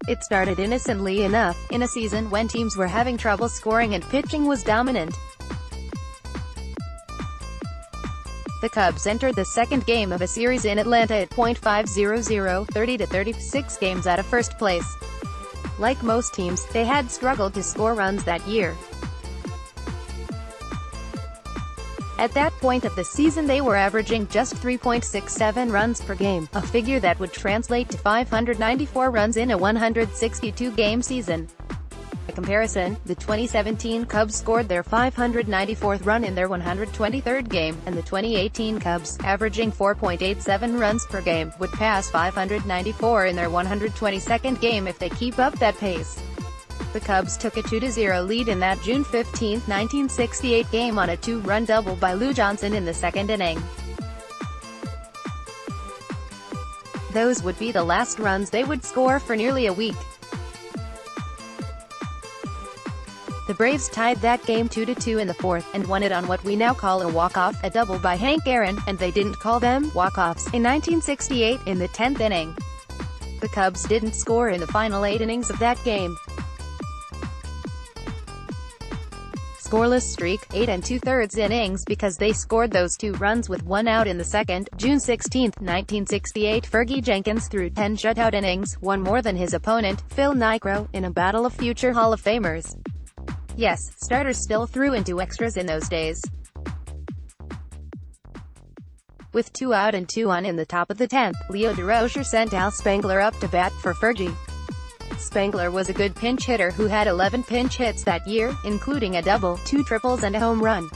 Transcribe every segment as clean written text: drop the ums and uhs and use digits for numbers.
It started innocently enough, in a season when teams were having trouble scoring and pitching was dominant. The Cubs entered the second game of a series in Atlanta at .500, 30-36 games out of first place. Like most teams, they had struggled to score runs that year. At that point of the season they were averaging just 3.67 runs per game, a figure that would translate to 594 runs in a 162-game season. By comparison, the 2017 Cubs scored their 594th run in their 123rd game, and the 2018 Cubs, averaging 4.87 runs per game, would pass 594 in their 122nd game if they keep up that pace. The Cubs took a 2-0 lead in that June 15, 1968 game on a two-run double by Lou Johnson in the second inning. Those would be the last runs they would score for nearly a week. The Braves tied that game 2-2 in the fourth, and won it on what we now call a walk-off, a double by Hank Aaron, and they didn't call them walk-offs in 1968, in the 10th inning. The Cubs didn't score in the final 8 innings of that game. Scoreless streak, 8 2/3 innings because they scored those 2 runs with 1 out in the second. June 16, 1968 Fergie Jenkins threw 10 shutout innings, one more than his opponent, Phil Niekro, in a battle of future Hall of Famers. Yes, starters still threw into extras in those days. With 2 out and 2 on in the top of the 10th, Leo DeRocher sent Al Spangler up to bat for Fergie. Spangler was a good pinch hitter who had 11 pinch hits that year, including a double, 2 triples and a home run.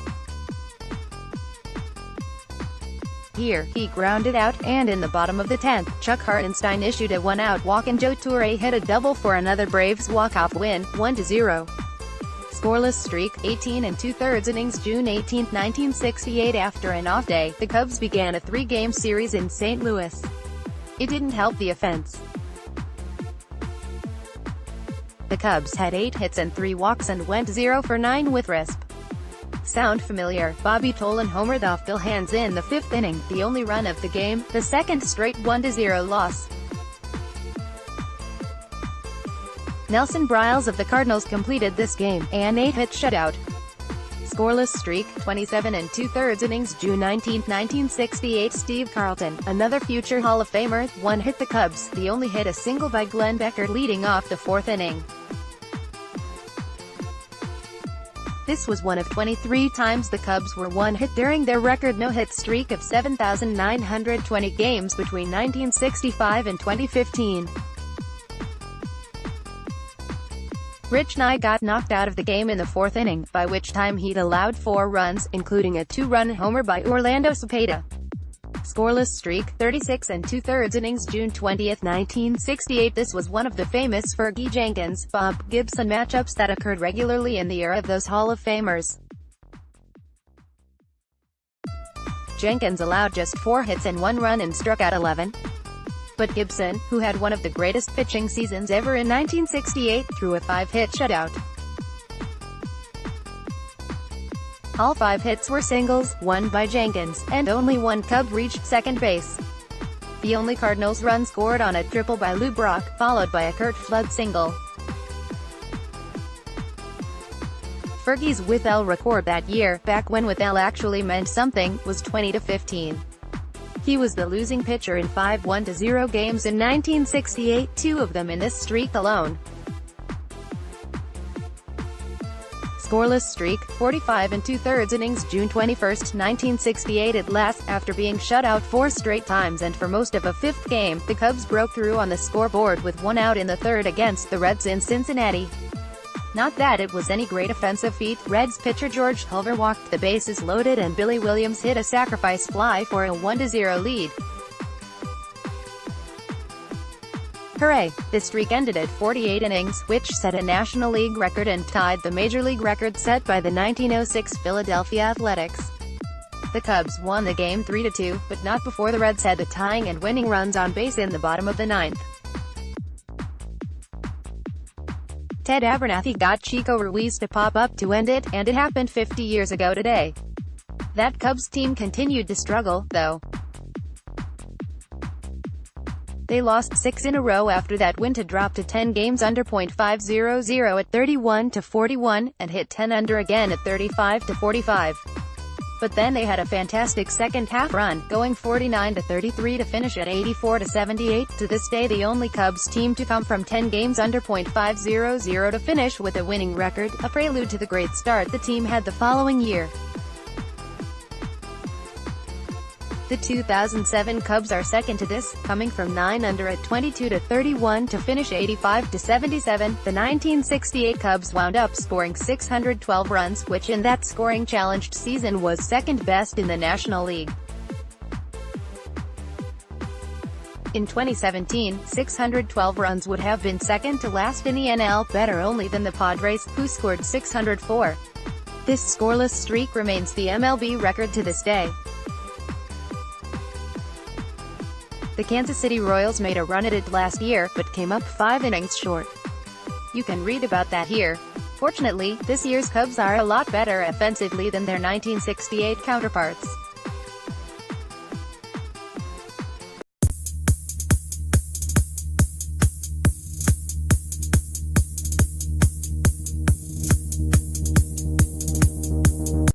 Here, he grounded out, and in the bottom of the 10th, Chuck Hartenstein issued a 1-out walk and Joe Torre hit a double for another Braves walk-off win, 1-0. Scoreless streak, 18 2/3 innings. June 18, 1968 After an off day, the Cubs began a 3-game series in St. Louis. It didn't help the offense. The Cubs had 8 hits and 3 walks and went 0 for 9 with RISP. Sound familiar? Bobby Tolan homered off Bill Hands in the 5th inning, the only run of the game, the second straight 1-0 loss. Nelson Briles of the Cardinals completed this game, an 8-hit shutout. Scoreless streak, 27 2/3 innings. June 19, 1968 Steve Carlton, another future Hall of Famer, one-hit the Cubs, the only hit a single by Glenn Becker leading off the 4th inning. This was one of 23 times the Cubs were one-hit during their record no-hit streak of 7,920 games between 1965 and 2015. Rich Nye got knocked out of the game in the 4th inning, by which time he'd allowed 4 runs, including a 2-run homer by Orlando Cepeda. Scoreless streak, 36 2/3 innings. June 20, 1968 This was one of the famous Fergie Jenkins, Bob Gibson matchups that occurred regularly in the era of those Hall of Famers. Jenkins allowed just 4 hits and 1 run and struck out 11. But Gibson, who had one of the greatest pitching seasons ever in 1968, threw a 5-hit shutout. All 5 hits were singles, one by Jenkins, and only one Cub reached second base. The only Cardinals run scored on a triple by Lou Brock, followed by a Curt Flood single. Fergie's with L record that year, back when with L actually meant something, was 20-15. He was the losing pitcher in 5 1-0 games in 1968, 2 of them in this streak alone. Scoreless streak, 45 2/3 innings. June 21, 1968 At last, after being shut out 4 straight times and for most of a 5th game, the Cubs broke through on the scoreboard with 1 out in the 3rd against the Reds in Cincinnati. Not that it was any great offensive feat. Reds pitcher George Culver walked the bases loaded and Billy Williams hit a sacrifice fly for a 1-0 lead. Hooray! The streak ended at 48 innings, which set a National League record and tied the Major League record set by the 1906 Philadelphia Athletics. The Cubs won the game 3-2, but not before the Reds had the tying and winning runs on base in the bottom of the 9th. Ted Abernathy got Chico Ruiz to pop up to end it, and it happened 50 years ago today. That Cubs team continued to struggle, though. They lost 6 in a row after that win to drop to 10 games under .500 at 31-41, and hit 10 under again at 35-45. But then they had a fantastic second-half run, going 49-33 to finish at 84-78, to this day the only Cubs team to come from 10 games under .500 to finish with a winning record, a prelude to the great start the team had the following year. The 2007 Cubs are second to this, coming from 9 under at 22-31 to finish 85-77. The 1968 Cubs wound up scoring 612 runs, which in that scoring-challenged season was second best in the National League. In 2017, 612 runs would have been second to last in the NL, better only than the Padres, who scored 604. This scoreless streak remains the MLB record to this day. The Kansas City Royals made a run at it last year, but came up 5 innings short. You can read about that here. Fortunately, this year's Cubs are a lot better offensively than their 1968 counterparts.